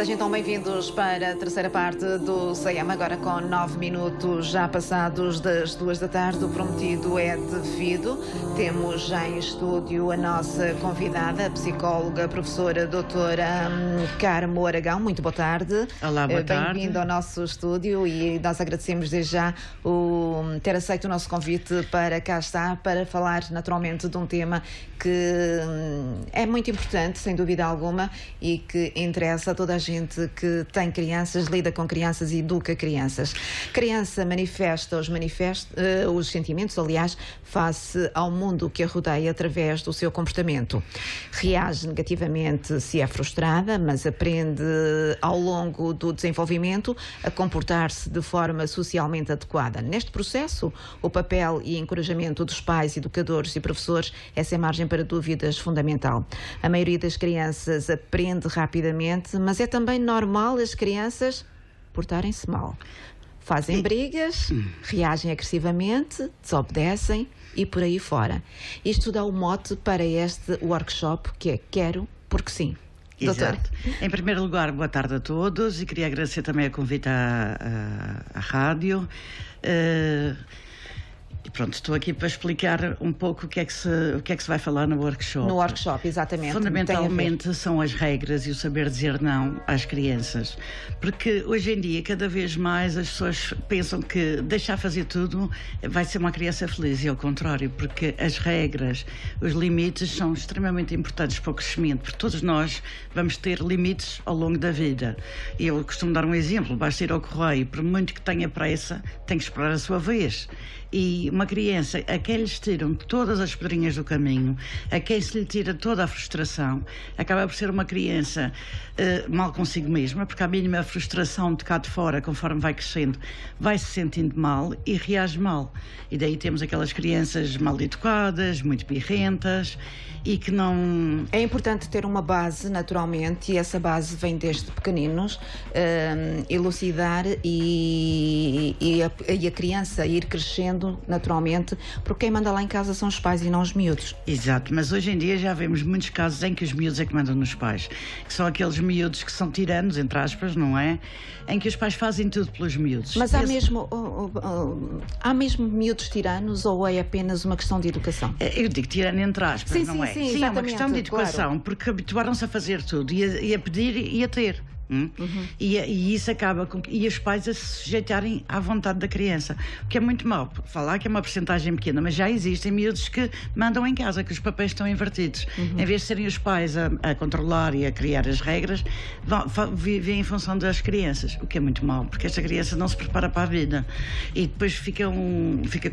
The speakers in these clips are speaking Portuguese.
Sejam então bem-vindos para a terceira parte do CM, agora com 9 minutos já passados das 2 da tarde. O prometido é devido. Temos já em estúdio a nossa convidada, a psicóloga, a professora doutora Carmo Aragão. Muito boa tarde. Olá, boa tarde. Bem-vindo ao nosso estúdio e nós agradecemos desde já ter aceito o nosso convite para cá estar, para falar naturalmente de um tema que é muito importante, sem dúvida alguma, e que interessa a toda a gente que tem crianças, lida com crianças e educa crianças. Criança manifesta os sentimentos, aliás, face ao mundo que a rodeia através do seu comportamento. Reage negativamente se é frustrada, mas aprende ao longo do desenvolvimento a comportar-se de forma socialmente adequada. Neste processo, o papel e encorajamento dos pais, educadores e professores é sem margem para dúvidas fundamental. A maioria das crianças aprende rapidamente, mas é também normal as crianças portarem-se mal. Fazem brigas, reagem agressivamente, desobedecem e por aí fora. Isto dá o mote para este workshop que é Quero Porque Sim. Doutor. Em primeiro lugar, boa tarde a todos e queria agradecer também a convite à rádio. E pronto, estou aqui para explicar um pouco o que é que se vai falar no workshop. No workshop, exatamente. Fundamentalmente são as regras e o saber dizer não às crianças. Porque hoje em dia, cada vez mais, as pessoas pensam que deixar fazer tudo vai ser uma criança feliz. E ao contrário, porque as regras, os limites são extremamente importantes para o crescimento. Porque todos nós vamos ter limites ao longo da vida. E eu costumo dar um exemplo. Basta ir ao correio, por muito que tenha pressa, tem que esperar a sua vez. E uma criança a quem lhes tiram todas as pedrinhas do caminho, a quem se lhe tira toda a frustração, acaba por ser uma criança mal consigo mesma, porque a mínima frustração de cá de fora, conforme vai crescendo, vai se sentindo mal e reage mal. E daí temos aquelas crianças mal educadas, muito birrentas e que não... É importante ter uma base, naturalmente, e essa base vem desde pequeninos, elucidar e a criança ir crescendo naturalmente, porque quem manda lá em casa são os pais e não os miúdos. Exato, mas hoje em dia já vemos muitos casos em que os miúdos é que mandam nos pais, que são aqueles miúdos que são tiranos, entre aspas, não é? Em que os pais fazem tudo pelos miúdos. Mas há mesmo miúdos tiranos ou é apenas uma questão de educação? Eu digo tirano entre aspas, sim, não é? Sim, é uma questão de educação, claro. Porque habituaram-se a fazer tudo e a pedir e a ter. E isso acaba com... E os pais a se sujeitarem à vontade da criança, o que é muito mau. Falar que é uma percentagem pequena, mas já existem miúdos que mandam em casa, que os papéis estão invertidos. Em vez de serem os pais a controlar e a criar as regras, vivem em função das crianças, o que é muito mau, porque esta criança não se prepara para a vida e depois fica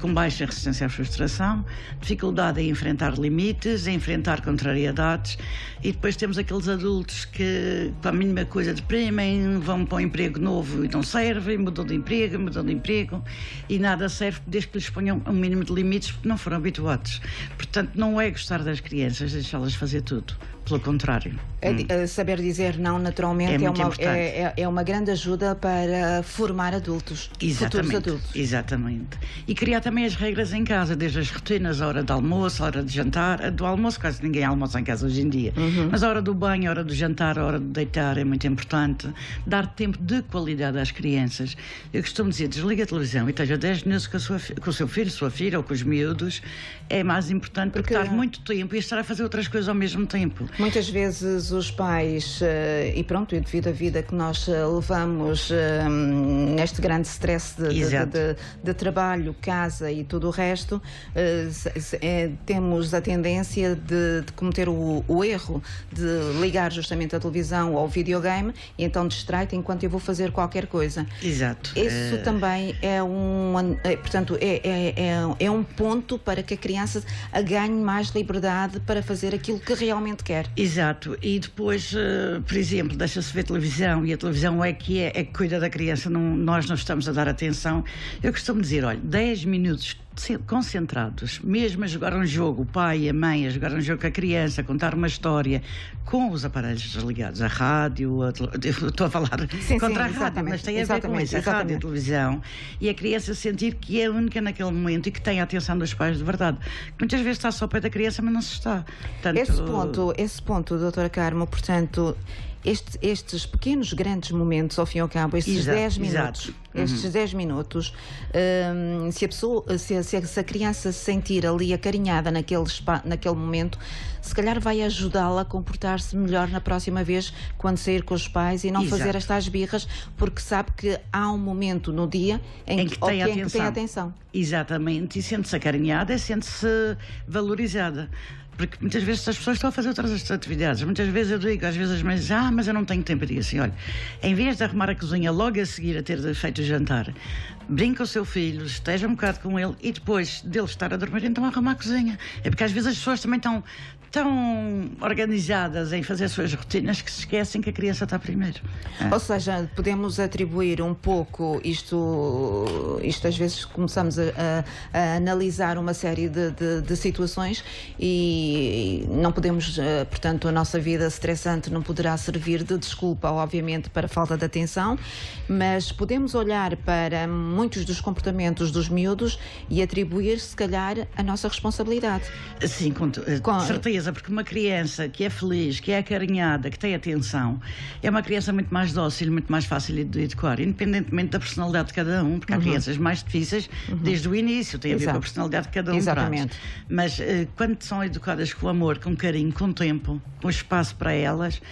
com baixa resistência à frustração, dificuldade em enfrentar limites, em enfrentar contrariedades, e depois temos aqueles adultos que, com a mínima coisa, deprimem, vão para um emprego novo e não servem, mudam de emprego e nada serve desde que lhes ponham um mínimo de limites, porque não foram habituados. Portanto, não é gostar das crianças, deixá-las fazer tudo. Pelo contrário. Saber dizer não, naturalmente, é uma grande ajuda para formar adultos, futuros adultos. Exatamente. E criar também as regras em casa, desde as rotinas, a hora de almoço, a hora de jantar. Do almoço, quase ninguém almoça em casa hoje em dia. Mas a hora do banho, a hora do jantar, a hora de deitar é muito importante. Dar tempo de qualidade às crianças. Eu costumo dizer, desliga a televisão e esteja 10 minutos com o seu filho, sua filha ou com os miúdos. É mais importante porque estar muito tempo e estar a fazer outras coisas ao mesmo tempo. Muitas vezes os pais, e pronto, e devido à vida que nós levamos neste grande stress de trabalho, casa e tudo o resto, temos a tendência de cometer o erro de ligar justamente a televisão ou o videogame e então distrai-te enquanto eu vou fazer qualquer coisa. Exato. Isso também é um ponto para que a criança ganhe mais liberdade para fazer aquilo que realmente quer. Exato, e depois, por exemplo, deixa-se ver televisão e a televisão é que cuida da criança, nós não estamos a dar atenção. Eu costumo dizer, olha, 10 minutos concentrados, mesmo a jogar um jogo, o pai e a mãe a jogar um jogo com a criança, a contar uma história, com os aparelhos desligados, a rádio, estou a falar contra a rádio, mas tem a ver com isso, a rádio e a televisão, e a criança sentir que é única naquele momento e que tem a atenção dos pais de verdade. Muitas vezes está só ao pé da criança, mas não se está. Portanto, esse ponto, doutora Carmo, portanto, estes pequenos, grandes momentos, ao fim e ao cabo, estes 10 minutos, estes 10 minutos, se a pessoa, se a criança se sentir ali acarinhada naquele momento, se calhar vai ajudá-la a comportar-se melhor na próxima vez quando sair com os pais e não fazer estas birras, porque sabe que há um momento no dia em que tem atenção. Exatamente, e sente-se acarinhada, sente-se valorizada. Porque muitas vezes as pessoas estão a fazer outras atividades. Muitas vezes eu digo, às vezes as mães dizem, mas eu não tenho tempo. Eu digo assim, olha, em vez de arrumar a cozinha logo a seguir a ter feito o jantar, brinque com o seu filho, esteja um bocado com ele e depois dele estar a dormir, então arrumar a cozinha. É porque às vezes as pessoas também estão tão organizadas em fazer as suas rotinas que se esquecem que a criança está primeiro. Ou seja, podemos atribuir um pouco isto às vezes começamos a analisar uma série de situações e não podemos, portanto, a nossa vida estressante não poderá servir de desculpa, obviamente, para a falta de atenção, mas podemos olhar para muitos dos comportamentos dos miúdos e atribuir, se calhar, a nossa responsabilidade. Sim, com certeza. Porque uma criança que é feliz, que é acarinhada, que tem atenção, é uma criança muito mais dócil, muito mais fácil de educar, independentemente da personalidade de cada um, porque há crianças mais difíceis desde o início, tem a ver com a personalidade de cada um. Exatamente. Mas quando são educadas com amor, com carinho, com tempo, com espaço para elas,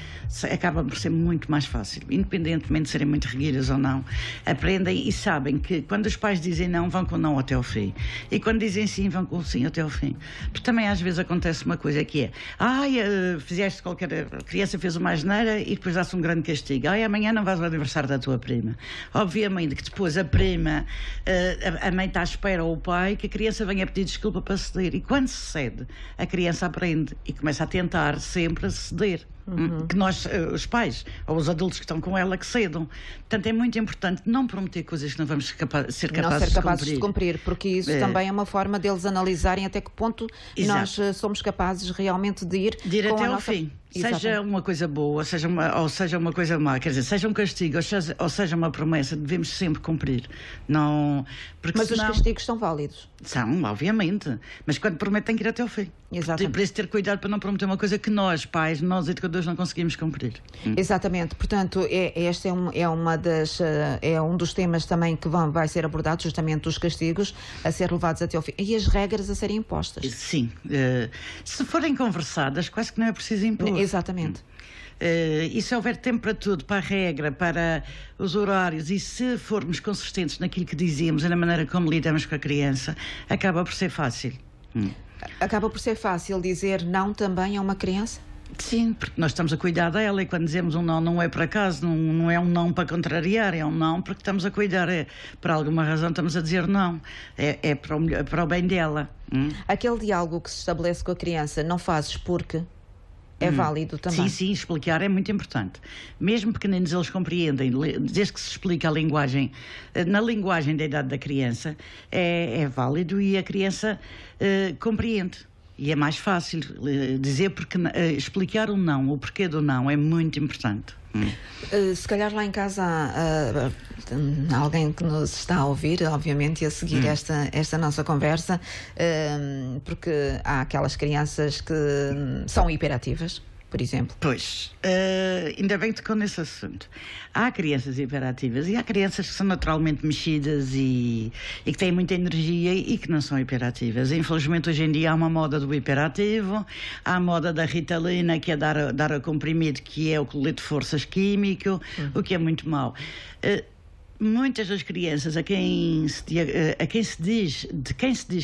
acaba por ser muito mais fácil, independentemente de serem muito regueiras ou não. Aprendem e sabem que quando os pais dizem não, vão com não até ao fim. E quando dizem sim, vão com sim até ao fim. Porque também às vezes acontece uma coisa que é fizeste a criança fez uma asneira e depois dá-se um grande castigo. Amanhã não vais ao aniversário da tua prima. Obviamente que depois a prima, a mãe está à espera, ou o pai, que a criança venha pedir desculpa para ceder. E quando se cede, a criança aprende e começa a tentar sempre ceder. Que nós, os pais, ou os adultos que estão com ela, que cedam. Portanto, é muito importante não prometer coisas que não vamos ser capazes de cumprir, porque isso também é uma forma deles analisarem até que ponto nós somos capazes realmente de ir até ao fim. Seja uma coisa boa, seja uma coisa má, quer dizer, seja um castigo ou seja uma promessa, devemos sempre cumprir. Não, mas senão... os castigos são válidos. São, obviamente. Mas quando promete tem que ir até ao fim. Exatamente. Por isso ter cuidado para não prometer uma coisa que nós, pais, nós educadores, não conseguimos cumprir. Exatamente. Portanto, este é um dos temas também que vai ser abordado, justamente os castigos a ser levados até ao fim. E as regras a serem impostas. Sim. Se forem conversadas, quase que não é preciso impor. Exatamente. E se houver tempo para tudo, para a regra, para os horários, e se formos consistentes naquilo que dizemos e na maneira como lidamos com a criança, acaba por ser fácil. Acaba por ser fácil dizer não também a uma criança? Sim, porque nós estamos a cuidar dela e quando dizemos um não, não é por acaso, não é um não para contrariar, é um não porque estamos a cuidar, por alguma razão estamos a dizer não, é para o bem dela. Aquele diálogo que se estabelece com a criança, não fazes porque... é válido também. Sim, explicar é muito importante. Mesmo pequeninos eles compreendem, desde que se explica a linguagem, na linguagem da idade da criança, é válido e a criança compreende. E é mais fácil dizer, porque explicar o não, o porquê do não, é muito importante. Se calhar lá em casa há alguém que nos está a ouvir, obviamente, e a seguir esta nossa conversa, porque há aquelas crianças que são hiperativas, por exemplo. Pois, ainda bem que tocou nesse assunto. Há crianças hiperativas e há crianças que são naturalmente mexidas e que têm muita energia e que não são hiperativas. Infelizmente, hoje em dia há uma moda do hiperativo, há a moda da Ritalina, que é dar a comprimido, que é o colete de forças químico, o que é muito mau. Muitas das crianças a quem se diz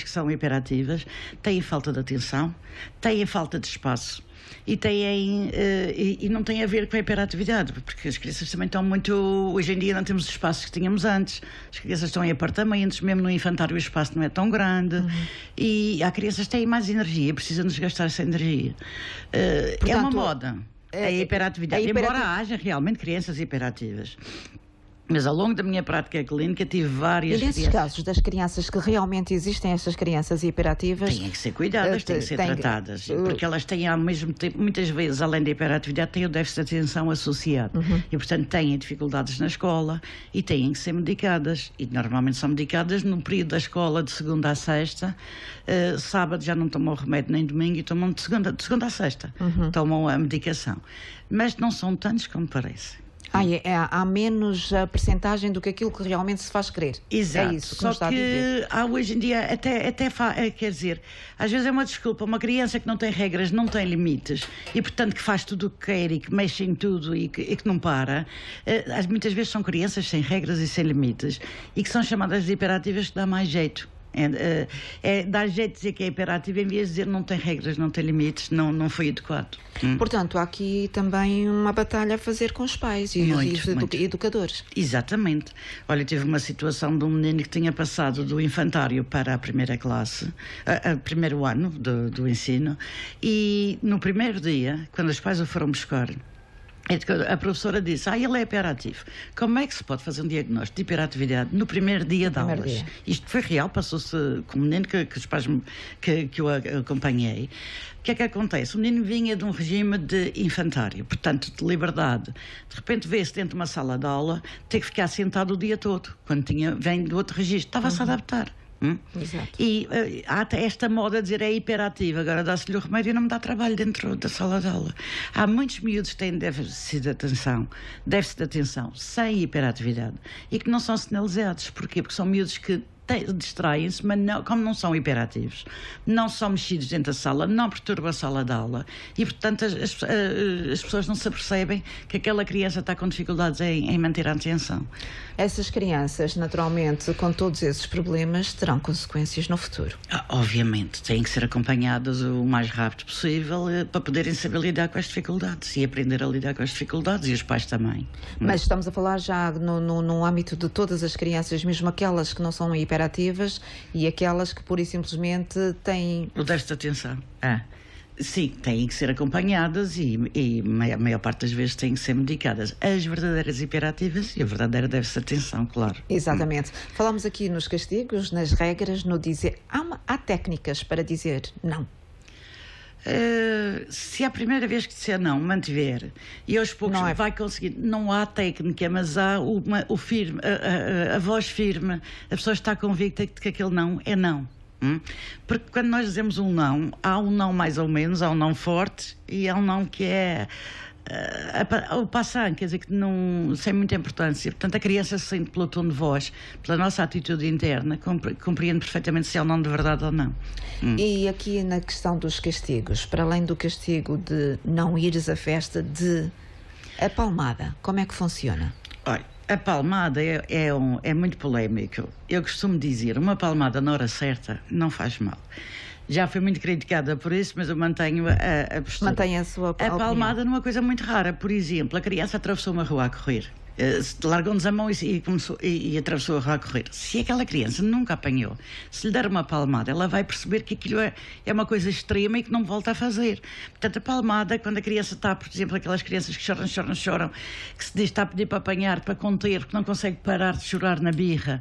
que são hiperativas têm falta de atenção, têm falta de espaço. E não tem a ver com a hiperatividade, porque as crianças também estão muito... Hoje em dia não temos os espaços que tínhamos antes. As crianças estão em apartamentos, mesmo no infantário o espaço não é tão grande. E há crianças que têm mais energia, precisam desgastar essa energia. Portanto, é uma moda, a hiperatividade. Embora haja realmente crianças hiperativas. Mas ao longo da minha prática clínica tive várias E nesses casos das crianças que realmente existem, estas crianças hiperativas... Têm que ser cuidadas, têm que ser tratadas, porque elas têm ao mesmo tempo, muitas vezes, além da hiperatividade, têm o déficit de atenção associado. E, portanto, têm dificuldades na escola e têm que ser medicadas. E normalmente são medicadas no período da escola, de segunda a sexta. Sábado já não tomam o remédio nem domingo e tomam de segunda a sexta. Tomam a medicação. Mas não são tantos como parece. Há menos percentagem do que aquilo que realmente se faz crer. Exato. É isso que Só nos está a dizer. Há hoje em dia, quer dizer, às vezes é uma desculpa, uma criança que não tem regras, não tem limites e, portanto, que faz tudo o que quer e que mexe em tudo e que não para. Muitas vezes são crianças sem regras e sem limites e que são chamadas de hiperativas, que dá mais jeito. Dá jeito de dizer que é hiperativo em vez de dizer não tem regras, não tem limites, não foi adequado. Portanto, há aqui também uma batalha a fazer com os pais e os educadores. Exatamente. Olha, tive uma situação de um menino que tinha passado do infantário para a primeira classe, primeiro ano do ensino, e no primeiro dia, quando os pais o foram buscar, a professora disse, ele é hiperativo. Como é que se pode fazer um diagnóstico de hiperatividade no primeiro dia de aulas? Isto foi real, passou-se com o menino que os pais que eu acompanhei. O que é que acontece? O menino vinha de um regime de infantário, portanto, de liberdade. De repente vê-se dentro de uma sala de aula, tem que ficar sentado o dia todo, quando vem do outro registro. Estava-se a adaptar. Exato. E há até esta moda de dizer é hiperativa, agora dá-se-lhe o remédio e não me dá trabalho dentro da sala de aula. Há muitos miúdos que têm déficit de atenção sem hiperatividade e que não são sinalizados. Porquê? Porque são miúdos que distraem-se, mas como não são hiperativos, não são mexidos dentro da sala, não perturbam a sala de aula e, portanto, as pessoas não se apercebem que aquela criança está com dificuldades em manter a atenção. Essas crianças, naturalmente, com todos esses problemas, terão consequências no futuro. Obviamente, têm que ser acompanhadas o mais rápido possível para poderem saber lidar com as dificuldades e aprender a lidar com as dificuldades, e os pais também. Mas estamos a falar já no âmbito de todas as crianças, mesmo aquelas que não são hiperativas e aquelas que pura e simplesmente têm... O déficit de atenção. Sim, têm que ser acompanhadas e a maior parte das vezes têm que ser medicadas. As verdadeiras hiperativas e a verdadeira déficit de atenção, claro. Exatamente. Falamos aqui nos castigos, nas regras, no dizer... Há técnicas para dizer não. Se a primeira vez que disser não, mantiver, e aos poucos vai conseguir. Não há técnica, mas há o firme, a voz firme. A pessoa está convicta de que aquele não é não. Porque quando nós dizemos um não, há um não mais ou menos, há um não forte e há um não que é o passar, quer dizer, que não, sem muita importância. Portanto, a criança se sente pelo tom de voz, pela nossa atitude interna, compreende perfeitamente se é um não de verdade ou não. E aqui na questão dos castigos, para além do castigo de não ires à festa, a palmada, como é que funciona? Olha, a palmada é muito polémico. Eu costumo dizer, uma palmada na hora certa não faz mal. Já fui muito criticada por isso, mas eu mantenho a postura. Mantém a sua opinião. A palmada numa coisa muito rara. Por exemplo, a criança atravessou uma rua a correr. Largou-nos a mão e atravessou a rua a correr. Se aquela criança nunca apanhou, se lhe der uma palmada, ela vai perceber que aquilo é uma coisa extrema e que não volta a fazer. Portanto, a palmada, quando a criança está, por exemplo, aquelas crianças que choram, que se diz está a pedir para apanhar, para conter, porque não consegue parar de chorar na birra.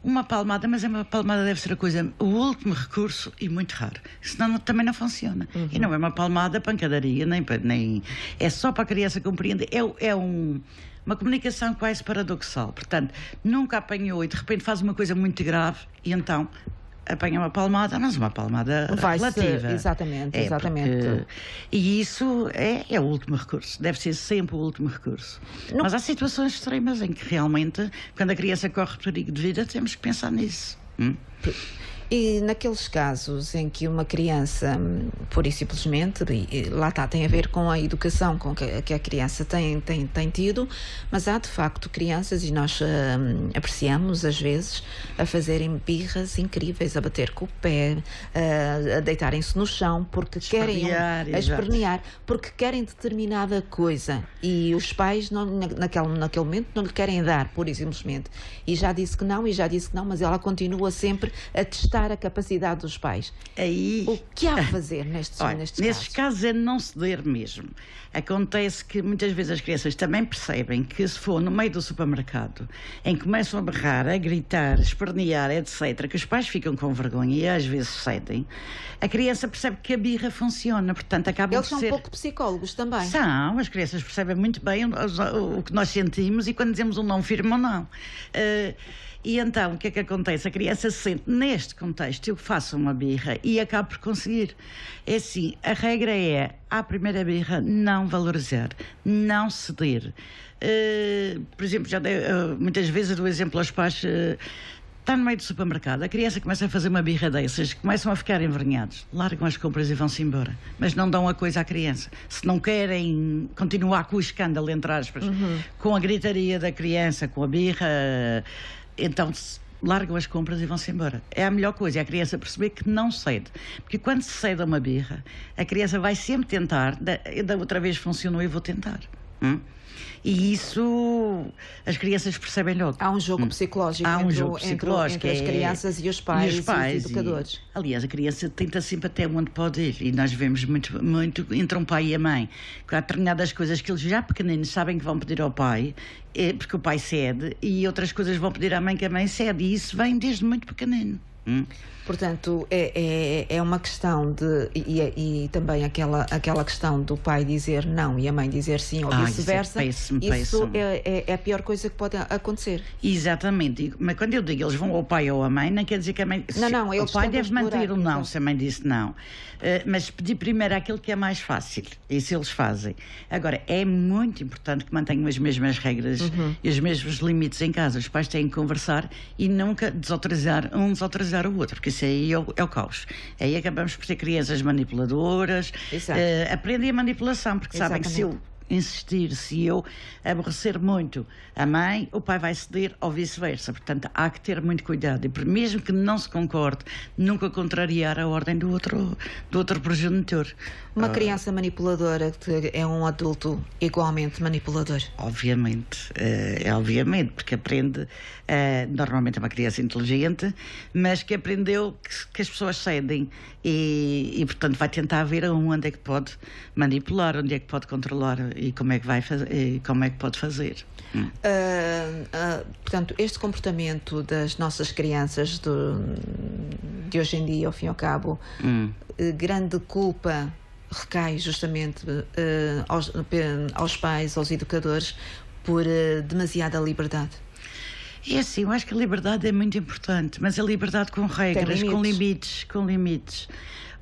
Uma palmada, mas uma palmada deve ser o último recurso e muito raro. Senão também não funciona. E não é uma palmada pancadaria, nem é só para a criança compreender. Uma comunicação quase paradoxal. Portanto, nunca apanhou e de repente faz uma coisa muito grave e então apanha uma palmada, mas uma palmada relativa. Exatamente. E isso é o último recurso. Deve ser sempre o último recurso. Mas há situações extremas em que realmente, quando a criança corre perigo de vida, temos que pensar nisso. E naqueles casos em que uma criança, pura e simplesmente, e lá está, tem a ver com a educação que a criança tem tido, mas há de facto crianças, e nós apreciamos às vezes, a fazerem birras incríveis, a bater com o pé, a deitarem-se no chão, porque querem espernear, porque querem determinada coisa e os pais naquele momento não lhe querem dar, pura e simplesmente. E já disse que não, mas ela continua sempre a testar testar a capacidade dos pais. Aí, o que há a fazer nestes nesses casos é não ceder mesmo. Acontece que muitas vezes as crianças também percebem que se for no meio do supermercado, em que começam a berrar, a gritar, a espernear, etc., que os pais ficam com vergonha e às vezes cedem, a criança percebe que a birra funciona, portanto acabam Eles são um pouco psicólogos também. São, as crianças percebem muito bem o que nós sentimos e quando dizemos um não firme ou não. E então, o que é que acontece? A criança se sente, neste contexto, eu faço uma birra e acabo por conseguir. É assim, a regra é, à primeira birra, não valorizar, não ceder. Por exemplo, já dei, muitas vezes eu dou exemplo aos pais, está no meio do supermercado, a criança começa a fazer uma birra dessas, começam a ficar envergonhados, largam as compras e vão-se embora. Mas não dão a coisa à criança. Se não querem continuar com o escândalo, entre aspas, com a gritaria da criança, com a birra, então largam as compras e vão-se embora. É a melhor coisa, é a criança perceber que não cede. Porque quando se cede a uma birra, a criança vai sempre tentar, da outra vez funcionou e vou tentar. E isso as crianças percebem logo. Há um jogo psicológico, entre as crianças e os pais e os educadores. Aliás, a criança tenta sempre até onde pode ir. E nós vemos muito entre um pai e a mãe. Há determinadas coisas que eles já pequeninos sabem que vão pedir ao pai, porque o pai cede, e outras coisas vão pedir à mãe que a mãe cede. E isso vem desde muito pequenino. Portanto, é uma questão de... E também aquela questão do pai dizer não e a mãe dizer sim, ou vice-versa. Isso é a pior coisa que pode acontecer. Exatamente. Mas quando eu digo eles vão ao pai ou à mãe, não quer dizer que a mãe... Não, o pai deve manter o não, se a mãe disse não. Mas pedir primeiro aquilo que é mais fácil. Isso eles fazem. Agora, é muito importante que mantenham as mesmas regras e os mesmos limites em casa. Os pais têm que conversar e nunca desautorizar o outro, porque isso aí é o caos. Aí acabamos por ter crianças manipuladoras, aprendem a manipulação, porque sabem que se eu insistir, se eu aborrecer muito a mãe, o pai vai ceder ou vice-versa. Portanto, há que ter muito cuidado. E mesmo que não se concorde, nunca contrariar a ordem do outro progenitor. Uma criança manipuladora que é um adulto igualmente manipulador? Obviamente, obviamente, porque aprende, normalmente é uma criança inteligente, mas que aprendeu que as pessoas cedem e portanto vai tentar ver onde é que pode manipular, onde é que pode controlar e como é que vai fazer, como é que pode fazer. Portanto, este comportamento das nossas crianças de hoje em dia, ao fim e ao cabo, grande culpa recai justamente aos pais, aos educadores, por demasiada liberdade. É assim, eu acho que a liberdade é muito importante, mas a liberdade com regras, com limites.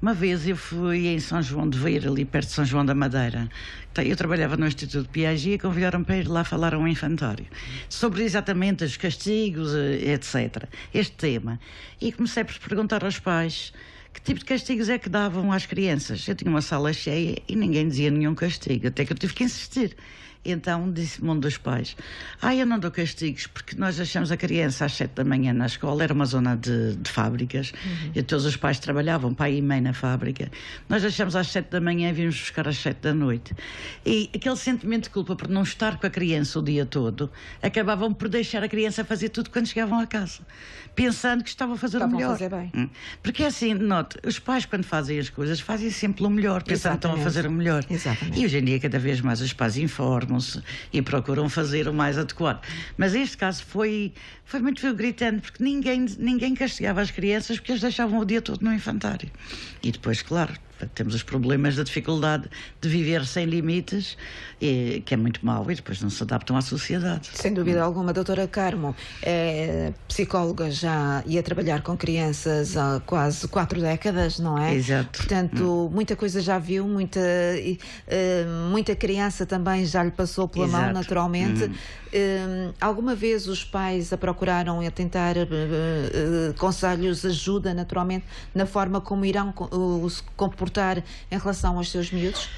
Uma vez eu fui em São João de Veira, ali perto de São João da Madeira. Eu trabalhava no Instituto de Piaget e convidaram-me para ir lá falar a um infantário sobre exatamente os castigos, etc. Este tema. E comecei por perguntar aos pais que tipo de castigos é que davam às crianças. Eu tinha uma sala cheia e ninguém dizia nenhum castigo, até que eu tive que insistir. Então disse-me um dos pais: eu não dou castigos porque nós deixamos a criança às 7 da manhã na escola, era uma zona de fábricas, e todos os pais trabalhavam, pai e mãe na fábrica. Nós deixamos às 7 da manhã e vimos buscar às 7 da noite. E aquele sentimento de culpa por não estar com a criança o dia todo, acabavam por deixar a criança fazer tudo quando chegavam a casa, pensando que estavam a fazer o melhor. Fazer bem. Porque é assim, note, os pais quando fazem as coisas fazem sempre o melhor, pensando que estão a fazer o melhor. Exatamente. E hoje em dia cada vez mais os pais informam e procuram fazer o mais adequado. Mas este caso foi muito gritante, porque ninguém castigava as crianças porque as deixavam o dia todo no infantário. E depois, claro, temos os problemas da dificuldade de viver sem limites, que é muito mau, e depois não se adaptam à sociedade. Sem dúvida alguma. Doutora Carmo é psicóloga já e a trabalhar com crianças há quase 4 décadas, não é? Exato. Portanto, muita coisa já viu, muita criança também já lhe passou pela mão, naturalmente. Alguma vez os pais a procuraram a tentar conselhos, ajuda, naturalmente, na forma como irão comportar comportar em relação aos seus miúdos?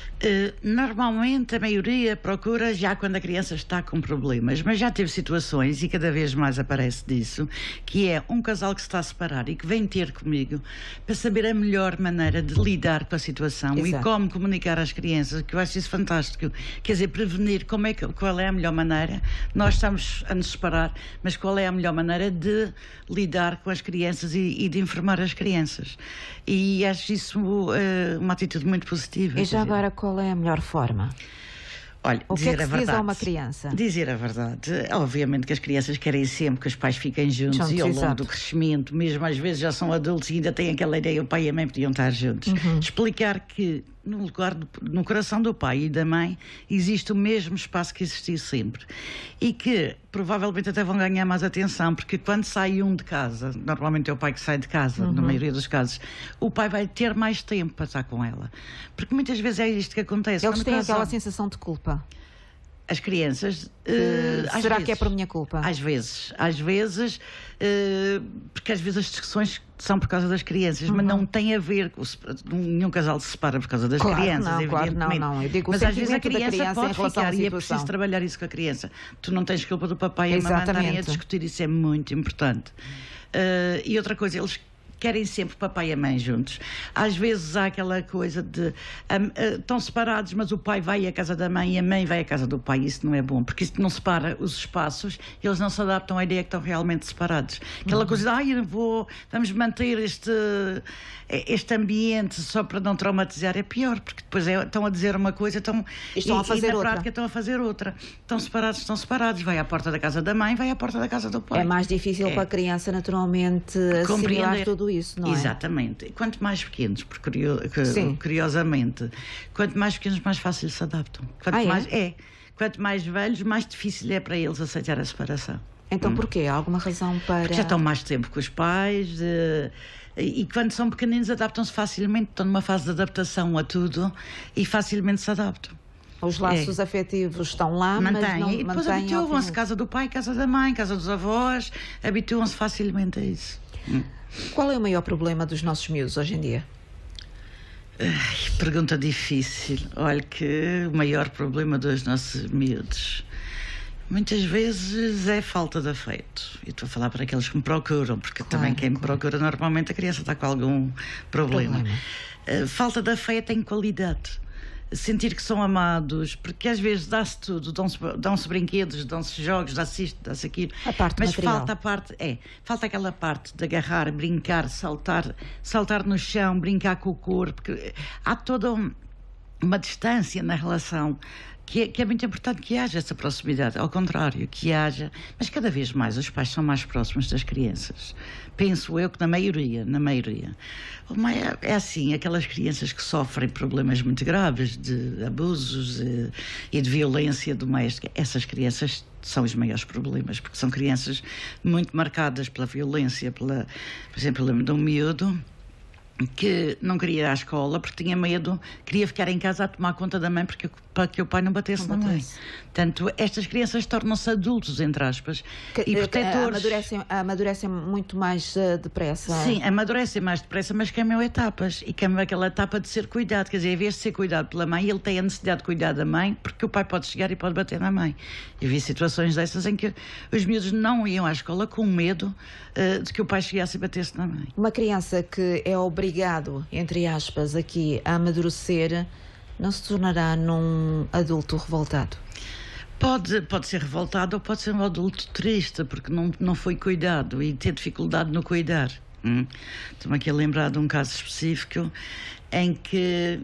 Normalmente a maioria procura já quando a criança está com problemas, mas já teve situações, e cada vez mais aparece disso, que é um casal que se está a separar e que vem ter comigo para saber a melhor maneira de lidar com a situação. Exato. E como comunicar às crianças, que eu acho isso fantástico. Quer dizer, prevenir qual é a melhor maneira. Nós estamos a nos separar, mas qual é a melhor maneira de lidar com as crianças e de informar as crianças. E acho isso uma atitude muito positiva. E já agora, qual é a melhor forma? Olha, o que é que se diz a uma criança? Dizer a verdade. Obviamente que as crianças querem sempre que os pais fiquem juntos e ao longo exato. do crescimento, mesmo às vezes já são adultos e ainda têm aquela ideia, o pai e a mãe podiam estar juntos. Explicar que no coração do pai e da mãe existe o mesmo espaço que existiu sempre. E que provavelmente até vão ganhar mais atenção, porque quando sai um de casa, normalmente é o pai que sai de casa, na maioria dos casos, o pai vai ter mais tempo para estar com ela. Porque muitas vezes é isto que acontece. Eles têm aquela sensação de culpa. As crianças... será que é por minha culpa? Às vezes, porque às vezes as discussões são por causa das crianças, mas não tem a ver com... Nenhum casal se separa por causa das crianças, não, evidentemente. Não. Eu digo mas o às vezes a criança pode ficar e é situação. preciso trabalhar isso com a criança. Tu não tens culpa do papai e a mamãe estarem a discutir, isso é muito importante. E outra coisa, eles querem sempre papai e a mãe juntos. Às vezes há aquela coisa de estão separados, mas o pai vai à casa da mãe e a mãe vai à casa do pai. Isso não é bom, porque isso não separa os espaços, eles não se adaptam à ideia que estão realmente separados. Aquela coisa de vamos manter este ambiente só para não traumatizar, é pior, porque depois estão a dizer uma coisa estão a fazer e na outra. prática estão a fazer outra. Estão separados. Vai à porta da casa da mãe, vai à porta da casa do pai. É mais difícil para a criança, naturalmente, assimilar tudo isso, não é? Exatamente. Quanto mais pequenos, curiosamente, quanto mais pequenos, mais fácil se adaptam. Quanto mais velhos, mais difícil é para eles aceitar a separação. Então porquê? Há alguma razão para... Porque já estão mais tempo com os pais e quando são pequeninos adaptam-se facilmente, estão numa fase de adaptação a tudo e facilmente se adaptam. Os laços afetivos estão lá, mas não e depois habituam-se, casa do pai, casa da mãe, casa dos avós, habituam-se facilmente a isso. Qual é o maior problema dos nossos miúdos hoje em dia? Pergunta difícil. Olha que o maior problema dos nossos miúdos muitas vezes é falta de afeto. E estou a falar para aqueles que me procuram, porque também quem me procura normalmente a criança está com algum problema. Falta de afeto em qualidade. Sentir que são amados, porque às vezes dá-se tudo, dão-se brinquedos, dão-se jogos, dá-se isto, dá-se aquilo, mas material. falta aquela parte de agarrar, brincar, saltar no chão, brincar com o corpo, porque há toda uma distância na relação que é muito importante que haja essa proximidade, ao contrário, que haja, mas cada vez mais os pais são mais próximos das crianças. Penso eu que na maioria. É assim, aquelas crianças que sofrem problemas muito graves de abusos e de violência doméstica, essas crianças são os maiores problemas, porque são crianças muito marcadas pela violência, por exemplo, lembro de um miúdo que não queria ir à escola porque tinha medo, queria ficar em casa a tomar conta da mãe para que o pai não batesse na mãe. Portanto, estas crianças tornam-se adultos, entre aspas, e protetores. Amadurecem muito mais depressa. Sim, amadurecem mais depressa, mas caminham etapas. E caminham aquela etapa de ser cuidado. Quer dizer, em vez de ser cuidado pela mãe, ele tem a necessidade de cuidar da mãe, porque o pai pode chegar e pode bater na mãe. Eu vi situações dessas em que os miúdos não iam à escola com medo de que o pai chegasse e batesse na mãe. Uma criança que é obrigado, entre aspas, aqui a amadurecer, não se tornará num adulto revoltado? Pode ser revoltado ou pode ser um adulto triste, porque não foi cuidado e ter dificuldade no cuidar. Estou-me aqui a lembrar de um caso específico em que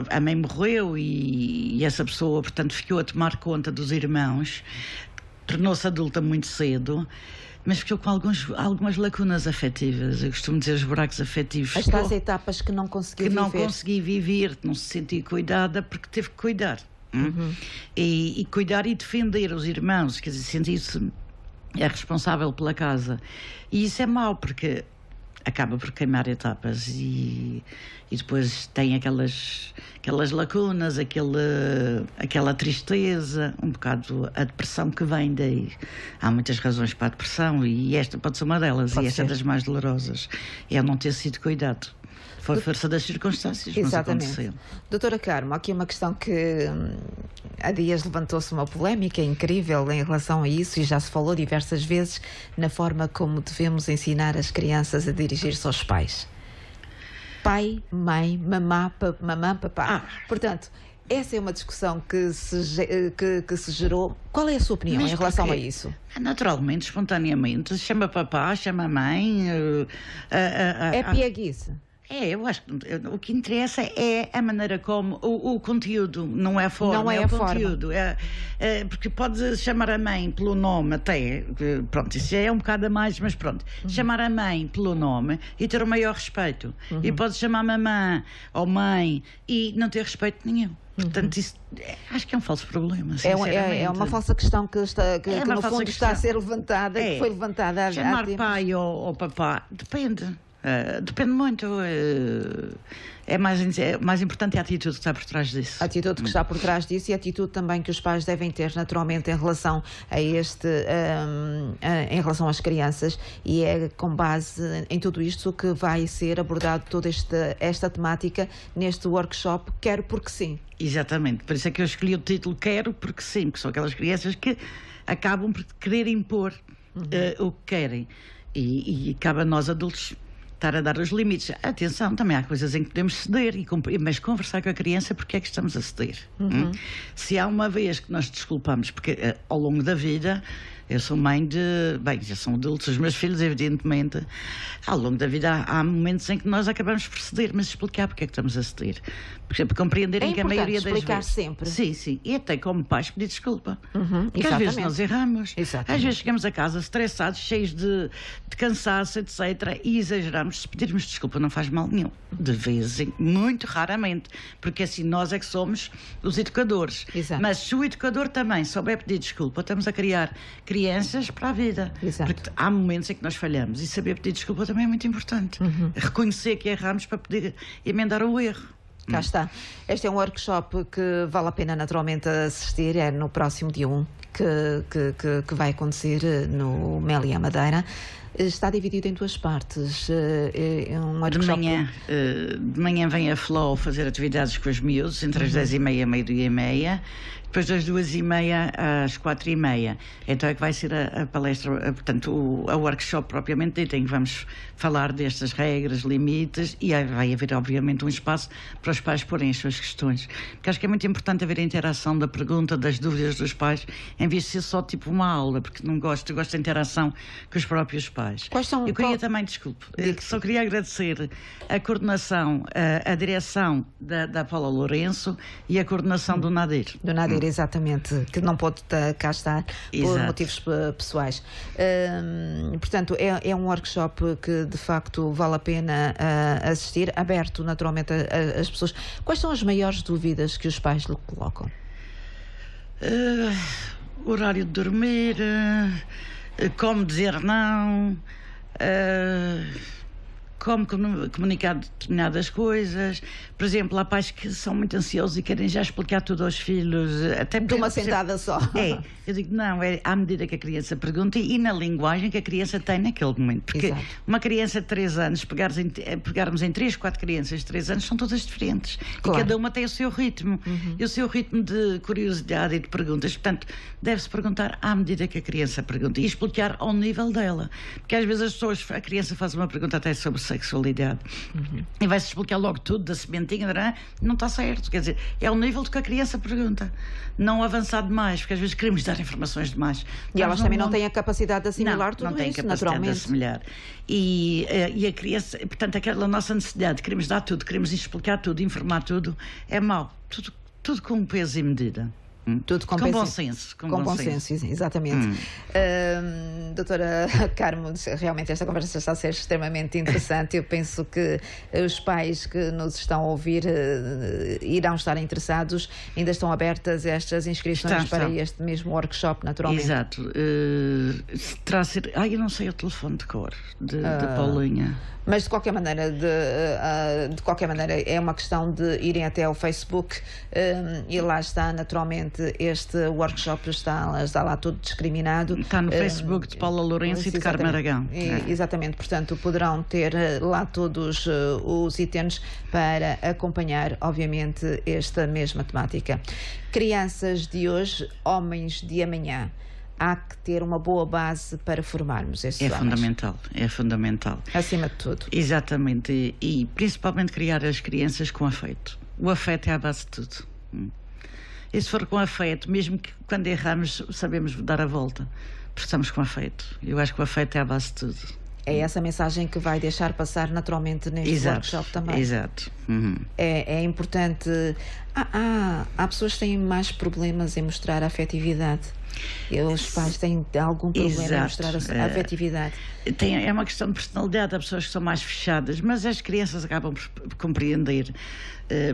a mãe morreu e essa pessoa, portanto, ficou a tomar conta dos irmãos, tornou-se adulta muito cedo, mas ficou com algumas lacunas afetivas. Eu costumo dizer os buracos afetivos. As tais etapas que não conseguiu viver. Que não consegui viver, que não se sentia cuidada porque teve que cuidar. E cuidar e defender os irmãos, quer dizer, sentir-se responsável pela casa. E isso é mau, porque acaba por queimar etapas e depois tem aquelas lacunas, aquela tristeza, um bocado a depressão que vem daí. Há muitas razões para a depressão e esta pode ser uma delas, e esta é das mais dolorosas, é não ter sido cuidado. Foi força das circunstâncias, Exatamente. mas aconteceu. Doutora Carmo, aqui uma questão que há dias levantou-se uma polémica incrível em relação a isso e já se falou diversas vezes na forma como devemos ensinar as crianças a dirigir-se aos pais. Pai, mãe, mamã, papá. Portanto, essa é uma discussão que se gerou. Qual é a sua opinião em relação a isso? Naturalmente, espontaneamente, chama papá, chama mãe. É pieguice. Eu acho que o que interessa é a maneira como o conteúdo, não é a forma, não é o a conteúdo. Porque pode chamar a mãe pelo nome até, pronto, isso é um bocado a mais, mas pronto. Chamar a mãe pelo nome e ter o maior respeito. E pode chamar a mamã ou mãe e não ter respeito nenhum. Portanto, isso acho que é um falso problema, sinceramente. É uma falsa questão que no fundo está a ser levantada, que foi levantada há chamar tempos. Pai ou papá, depende. Depende muito. É mais importante a atitude que está por trás disso. A atitude que está por trás disso e a atitude também que os pais devem ter naturalmente em relação a em relação às crianças, e é com base em tudo isto que vai ser abordado toda esta temática neste workshop Quero Porque Sim. Exatamente, por isso é que eu escolhi o título Quero Porque Sim, que são aquelas crianças que acabam por querer impor o que querem e cabe a nós adultos estar a dar os limites. Atenção, também há coisas em que podemos ceder, mas conversar com a criança porque é que estamos a ceder. Se há uma vez que nós desculpamos, porque ao longo da vida, eu sou mãe já são adultos os meus filhos, evidentemente, ao longo da vida há momentos em que nós acabamos por ceder, mas explicar porque é que estamos a ceder. Por exemplo, compreenderem que a maioria das vezes... explicar sempre. Sim, e até como pais pedir desculpa. Porque às Exatamente. vezes nós erramos. Exatamente. Às vezes chegamos a casa estressados, cheios de cansaço, etc. e exageramos. Se pedirmos desculpa não faz mal nenhum. De vez em muito raramente. Porque assim nós é que somos os educadores. Exato. Mas se o educador também souber pedir desculpa, estamos a criar crianças para a vida. Exato. Porque há momentos em que nós falhamos e saber pedir desculpa também é muito importante. Reconhecer que erramos para poder emendar o erro. Cá está. Este é um workshop que vale a pena naturalmente assistir. É no próximo dia 1 que vai acontecer no Meliá Madeira. Está dividido em 2 partes. É um workshop... De manhã vem a Flow fazer atividades com os miúdos, entre as 10h30 e meio-dia e meia. Depois das 2h30 às 4h30. Então é que vai ser a palestra, portanto, a workshop propriamente dita, em que vamos falar destas regras, limites, e vai haver, obviamente, um espaço para os pais porem as suas questões. Porque acho que é muito importante haver a interação da pergunta, das dúvidas dos pais, em vez de ser só tipo uma aula, porque eu gosto da interação com os próprios pais. Eu queria também, só queria agradecer a coordenação, a direção da Paula Lourenço e a coordenação do Nadir. Do Nadir, exatamente, que não pode cá estar por motivos pessoais. Portanto, é um workshop que de facto vale a pena assistir, aberto naturalmente às pessoas. Quais são as maiores dúvidas que os pais lhe colocam? Horário de dormir, como dizer não, como comunicar determinadas coisas. Por exemplo, há pais que são muito ansiosos e querem já explicar tudo aos filhos. Até de uma sentada só. Eu digo, não, é à medida que a criança pergunta e na linguagem que a criança tem naquele momento. Porque uma criança de 3 anos, pegarmos em 3, 4 crianças de 3 anos, são todas diferentes. Claro. E cada uma tem o seu ritmo. E o seu ritmo de curiosidade e de perguntas. Portanto, deve-se perguntar à medida que a criança pergunta e explicar ao nível dela. Porque às vezes a criança faz uma pergunta até sobre sexualidade e vai-se explicar logo tudo da sementinha, não está certo. Quer dizer, é o nível do que a criança pergunta, não avançar demais, porque às vezes queremos dar informações demais. E elas também não têm a capacidade de assimilar tudo isso, naturalmente. Não têm capacidade de assimilar. E a criança, portanto, aquela nossa necessidade, queremos dar tudo, queremos explicar tudo, informar tudo, é mau. Tudo com peso e medida. Tudo com bom senso. Com bom senso, exatamente. Doutora Carmo, realmente esta conversa está a ser extremamente interessante. Eu penso que os pais que nos estão a ouvir irão estar interessados. Ainda estão abertas estas inscrições para este mesmo workshop, naturalmente. Exato. Terá a ser... eu não sei o telefone de cor da Paulinha. Mas de qualquer maneira, é uma questão de irem até ao Facebook e lá está naturalmente realmente este workshop está lá todo discriminado. Está no Facebook de Paula Lourenço e de Carmen Aragão. Exatamente, portanto poderão ter lá todos os itens para acompanhar, obviamente, esta mesma temática. Crianças de hoje, homens de amanhã. Há que ter uma boa base para formarmos esses homens. É fundamental. Acima de tudo. Exatamente. E principalmente criar as crianças com afeto. O afeto é a base de tudo. E se for com afeto, mesmo que quando erramos, sabemos dar a volta. Porque estamos com afeto. Eu acho que o afeto é a base de tudo. É essa mensagem que vai deixar passar naturalmente neste workshop também. Exato. É importante. Há pessoas que têm mais problemas em mostrar a afetividade. Os pais têm algum problema em mostrar a afetividade. É uma questão de personalidade. Há pessoas que são mais fechadas, mas as crianças acabam por compreender.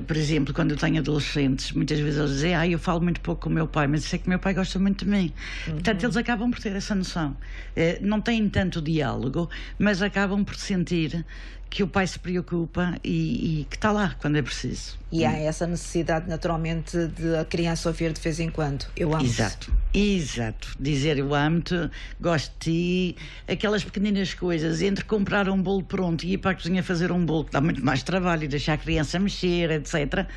Por exemplo, quando eu tenho adolescentes, muitas vezes eles dizem: eu falo muito pouco com o meu pai, mas sei que o meu pai gosta muito de mim. Portanto, eles acabam por ter essa noção. Não têm tanto diálogo, mas acabam por sentir que o pai se preocupa e que está lá quando é preciso. E há essa necessidade, naturalmente, de a criança ouvir de vez em quando: eu amo-te. Exato. Dizer eu amo-te, gosto de ti, aquelas pequeninas coisas, entre comprar um bolo pronto e ir para a cozinha fazer um bolo, que dá muito mais trabalho, e deixar a criança mexer, etc.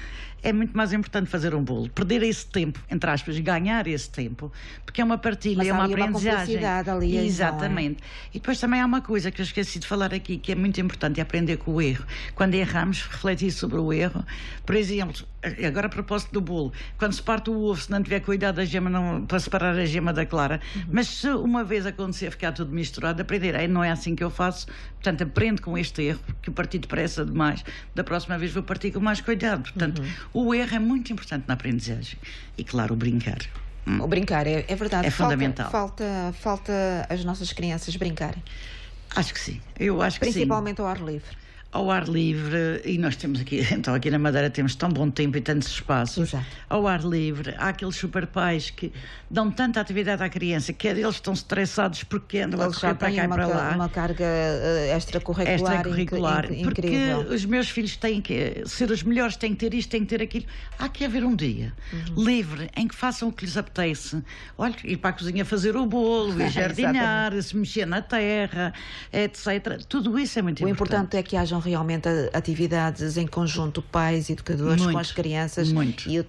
É muito mais importante fazer um bolo. Perder esse tempo, entre aspas, ganhar esse tempo, porque é uma partilha, mas é uma aprendizagem. Ali, exatamente. E depois também há uma coisa que eu esqueci de falar aqui, que é muito importante, é aprender com o erro. Quando erramos, refletir sobre o erro. Por exemplo, agora a propósito do bolo, quando se parte o ovo, se não tiver cuidado da gema, para separar a gema da clara, mas se uma vez acontecer ficar tudo misturado, aprender, não é assim que eu faço, portanto aprendo com este erro, que eu parti depressa demais, da próxima vez vou partir com mais cuidado. Portanto, o erro é muito importante na aprendizagem. E claro, o brincar. O brincar, é verdade. É fundamental. Falta as nossas crianças brincarem. Acho que sim. Eu acho que sim. Principalmente ao ar livre. Ao ar livre, e nós temos aqui, então aqui na Madeira temos tão bom tempo e tantos espaços. Exato. Ao ar livre, há aqueles super pais que dão tanta atividade à criança que eles estão estressados porque andam a correr para cá e para lá. Uma carga extracurricular porque incrível. Os meus filhos têm que ser os melhores, têm que ter isto, têm que ter aquilo. Há que haver um dia livre em que façam o que lhes apetece. Olha, ir para a cozinha fazer o bolo, ir jardinar, se mexer na terra, etc. Tudo isso é muito importante. O importante é que hajam realmente atividades em conjunto, pais, educadores, com as crianças e o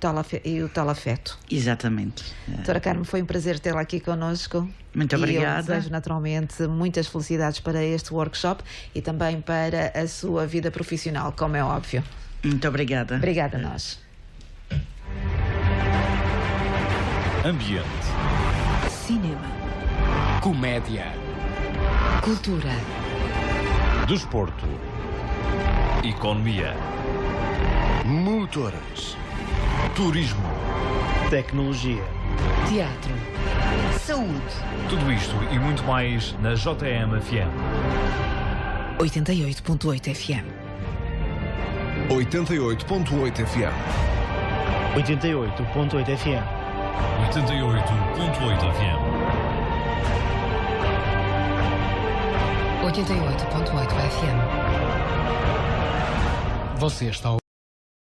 tal afeto. Exatamente. Doutora Carmen, foi um prazer tê-la aqui connosco. Muito obrigada. Eu desejo naturalmente muitas felicidades para este workshop e também para a sua vida profissional, como é óbvio. Muito obrigada. Obrigada a nós. Ambiente. Cinema. Comédia. Cultura. Desporto. Economia. Motores. Turismo. Tecnologia. Teatro. Saúde. Tudo isto e muito mais na JM FM. 88.8 FM. 88.8 FM. 88.8 FM. 88.8 FM. 88.8 FM. Você está